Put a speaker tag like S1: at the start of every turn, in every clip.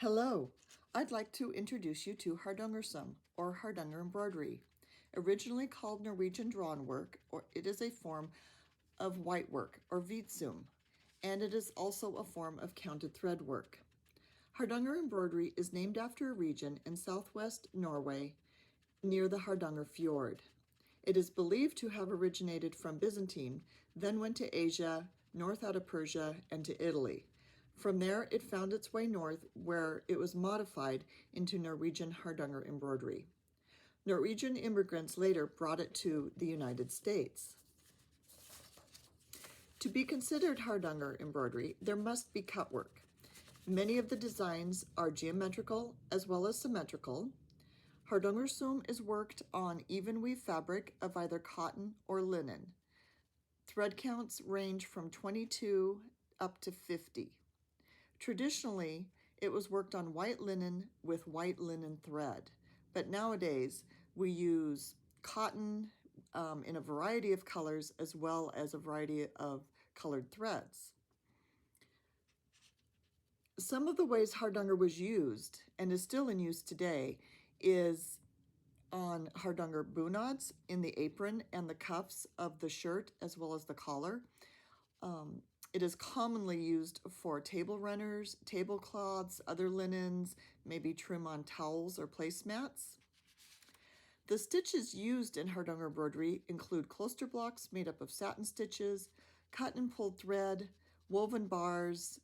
S1: Hello, I'd like to introduce you to Hardangersøm, or Hardanger embroidery. Originally called Norwegian drawn work, or it is a form of white work, or hvitsum, and it is also a form of counted thread work. Hardanger embroidery is named after a region in southwest Norway near the Hardanger Fjord. It is believed to have originated from Byzantine, then went to Asia, north out of Persia, and to Italy. From there, it found its way north, where it was modified into Norwegian Hardanger embroidery. Norwegian immigrants later brought it to the United States. To be considered Hardanger embroidery, there must be cut work. Many of the designs are geometrical as well as symmetrical. Hardangersøm is worked on even weave fabric of either cotton or linen. Thread counts range from 22 up to 50. Traditionally, it was worked on white linen with white linen thread, but nowadays we use cotton in a variety of colors as well as a variety of colored threads. Some of the ways Hardanger was used and is still in use today is on Hardanger bunads, in the apron and the cuffs of the shirt as well as the collar. It is commonly used for table runners, tablecloths, other linens, maybe trim on towels or placemats. The stitches used in Hardanger embroidery include cloister blocks made up of satin stitches, cut and pulled thread, woven bars,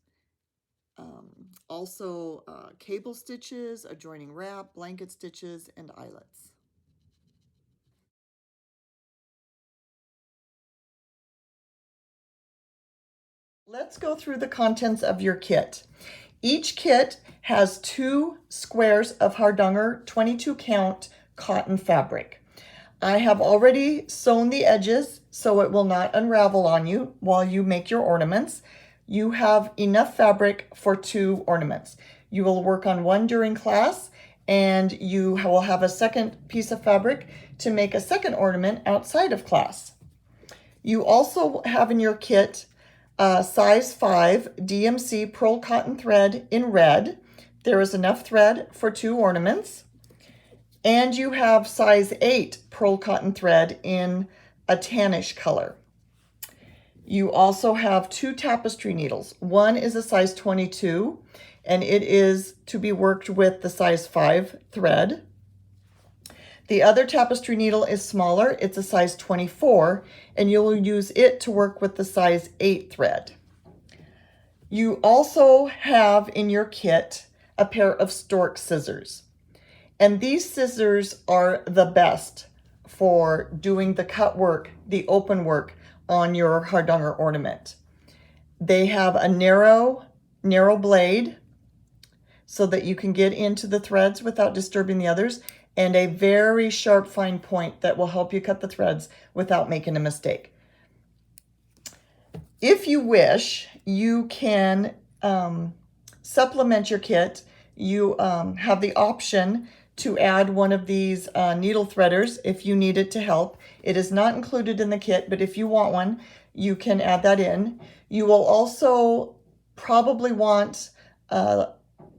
S1: also cable stitches, adjoining wrap, blanket stitches, and eyelets. Let's go through the contents of your kit. Each kit has 2 squares of Hardanger 22 count cotton fabric. I have already sewn the edges so it will not unravel on you while you make your ornaments. You have enough fabric for 2 ornaments. You will work on one during class, and you will have a second piece of fabric to make a second ornament outside of class. You also have in your kit size 5 DMC pearl cotton thread in red. There is enough thread for 2 ornaments. And you have size 8 pearl cotton thread in a tannish color. You also have 2 tapestry needles. One is a size 22, and it is to be worked with the size 5 thread. The other tapestry needle is smaller. It's a size 24, and you'll use it to work with the size 8 thread. You also have in your kit a pair of stork scissors. And these scissors are the best for doing the cut work, the open work on your Hardanger ornament. They have a narrow blade so that you can get into the threads without disturbing the others, and a very sharp fine point that will help you cut the threads without making a mistake. If you wish, you can supplement your kit. You have the option to add one of these needle threaders if you need it to help. It is not included in the kit, but if you want one, you can add that in. You will also probably want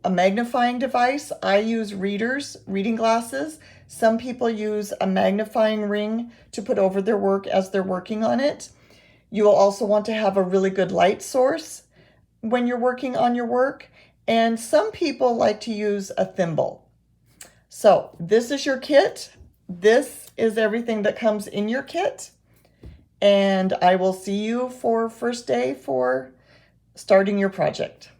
S1: a magnifying device. I use reading glasses. Some people use a magnifying ring to put over their work as they're working on it. You will also want to have a really good light source when you're working on your work. And some people like to use a thimble. So this is your kit. This is everything that comes in your kit. And I will see you for first day for starting your project.